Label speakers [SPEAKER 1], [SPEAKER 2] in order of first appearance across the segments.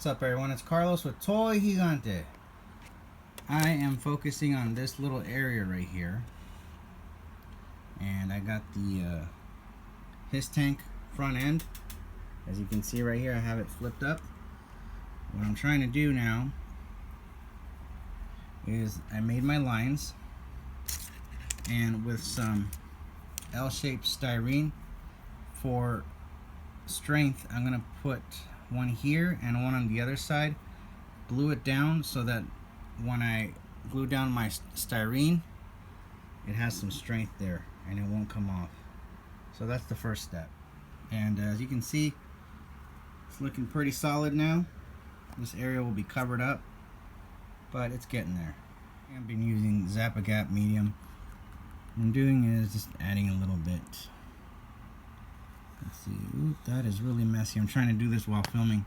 [SPEAKER 1] What's up, everyone? It's Carlos with Toy Gigante. I am focusing on this little area right here, and I got the HISS tank front end. As you can see right here, I have it flipped up. What I'm trying to do now is I made my lines, and with some L-shaped styrene for strength, I'm gonna put one here and one on the other side. Glue it down so that when I glue down my styrene, it has some strength there and it won't come off. So that's the first step. And as you can see, it's looking pretty solid now. This area will be covered up, but it's getting there. I've been using Zap-A-Gap medium. What I'm doing is just adding a little bit. Let's see. Ooh, that is really messy. I'm trying to do this while filming.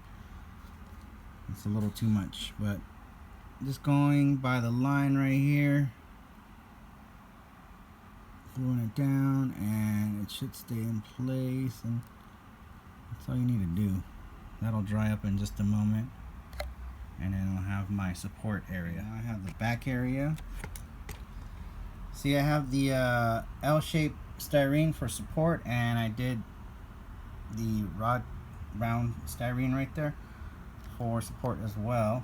[SPEAKER 1] It's a little too much, but just going by the line right here, gluing it down, and it should stay in place, and that's all you need to do. That'll dry up in just a moment, and then I'll have my support area. Now I have the back area. See, I have the L-shaped styrene for support, and I did the round styrene right there for support as well.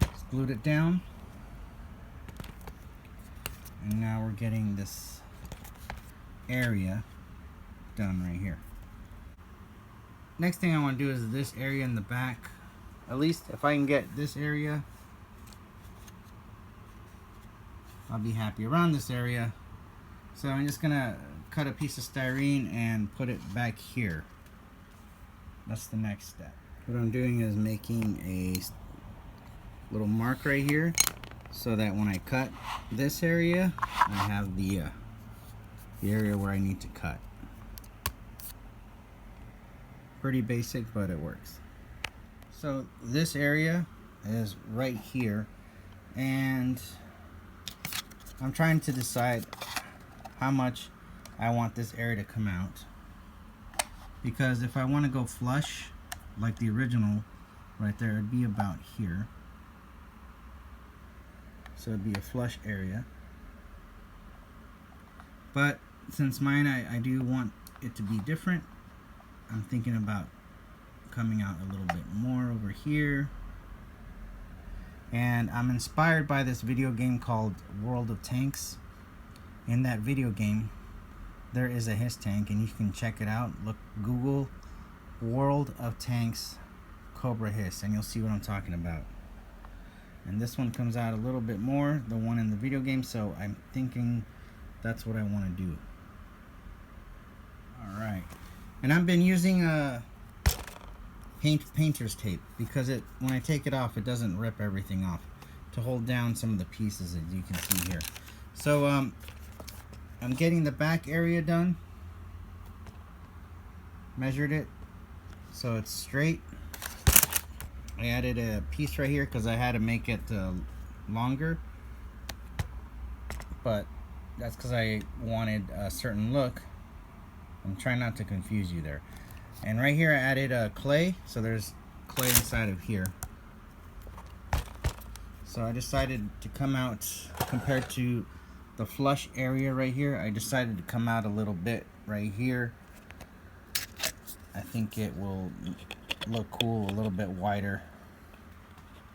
[SPEAKER 1] Just glued it down, and now we're getting this area done right here. Next thing I want to do is this area in the back. At least if I can get this area, I'll be happy. Around this area, so I'm just gonna cut a piece of styrene and put it back here. That's the next step. What I'm doing is making a little mark right here so that when I cut this area, I have the area where I need to cut. Pretty basic, but it works. So this area is right here, and I'm trying to decide how much I want this area to come out, because if I want to go flush like the original right there, it'd be about here. So it'd be a flush area, but since mine I do want it to be different, I'm thinking about coming out a little bit more over here. And I'm inspired by this video game called World of Tanks. In that video game, there is a HISS tank, and you can check it out. Look, Google World of Tanks Cobra HISS, and you'll see what I'm talking about. And this one comes out a little bit more, the one in the video game, so I'm thinking that's what I want to do. Alright. And I've been using painter's tape, because when I take it off, it doesn't rip everything off, to hold down some of the pieces that you can see here. So I'm getting the back area done. Measured it so it's straight. I added a piece right here because I had to make it longer, but that's because I wanted a certain look. I'm trying not to confuse you there. And right here I added clay, so there's clay inside of here. So I decided to come out, compared to the flush area right here, I decided to come out a little bit right here. I think it will look cool, a little bit wider,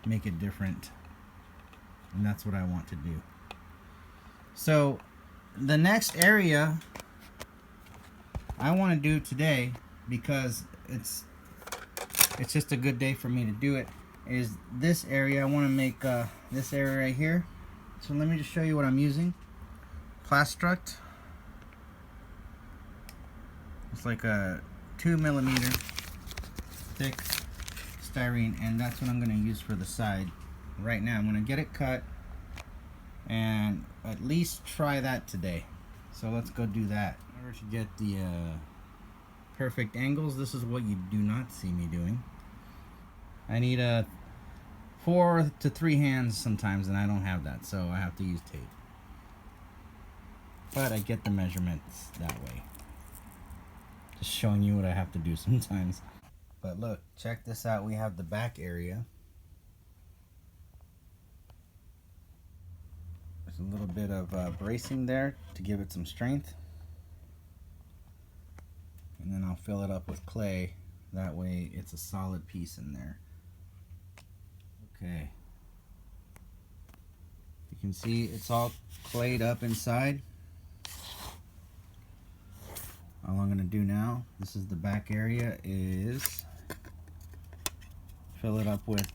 [SPEAKER 1] make it different, and that's what I want to do. So the next area I want to do today, because it's just a good day for me to do it, is this area. I want to make this area right here. So let me just show you what I'm using. Plastruct. It's like a 2mm thick styrene, and that's what I'm going to use for the side. Right now I'm going to get it cut and at least try that today. So let's go do that. In order to get the perfect angles, this is what you do not see me doing. I need 4 to 3 hands sometimes, and I don't have that, so I have to use tape. But I get the measurements that way. Just showing you what I have to do sometimes. But look, check this out. We have the back area. There's a little bit of bracing there to give it some strength. And then I'll fill it up with clay. That way it's a solid piece in there. Okay. You can see it's all clayed up inside. All I'm going to do now, this is the back area, is fill it up with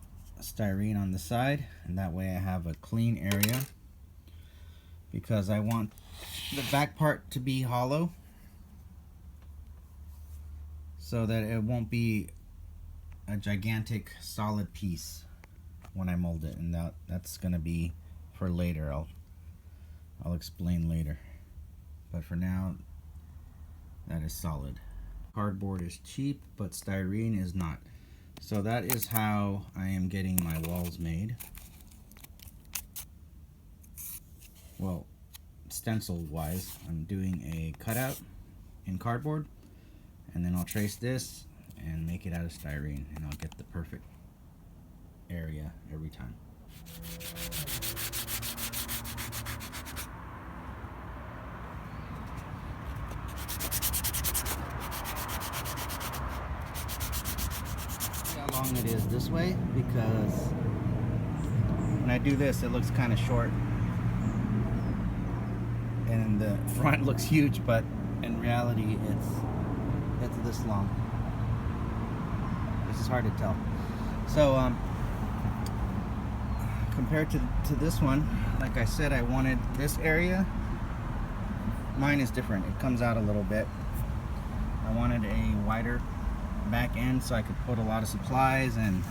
[SPEAKER 1] styrene on the side, and that way I have a clean area, because I want the back part to be hollow so that it won't be a gigantic solid piece when I mold it, and that's going to be for later. I'll explain later, but for now that is solid. Cardboard is cheap, but styrene is not. So that is how I am getting my walls made. Well, stencil wise, I'm doing a cutout in cardboard, and then I'll trace this and make it out of styrene, and I'll get the perfect area every time. How long it is this way, because when I do this it looks kind of short and the front looks huge, but in reality it's this long. This is hard to tell. So compared to this one, like I said, I wanted this area. Mine is different. It comes out a little bit. I wanted a wider back end so I could put a lot of supplies and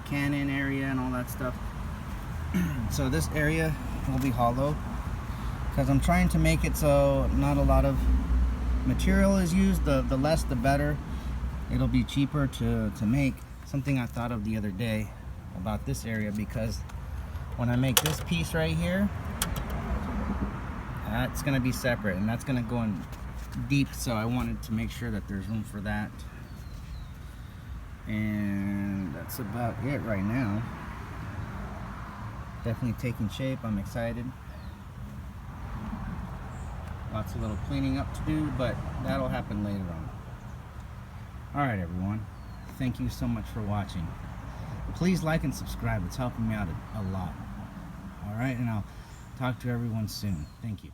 [SPEAKER 1] cannon area and all that stuff. So this area will be hollow because I'm trying to make it so not a lot of material is used. The less the better. It'll be cheaper to make. Something I thought of the other day about this area, because when I make this piece right here, that's going to be separate and that's going to go in deep, so I wanted to make sure that there's room for that. And that's about it right now. Definitely taking shape. I'm excited. Lots of little cleaning up to do, but that'll happen later on. Alright everyone, thank you so much for watching. Please like and subscribe. It's helping me out a lot. Alright, and I'll talk to everyone soon. Thank you.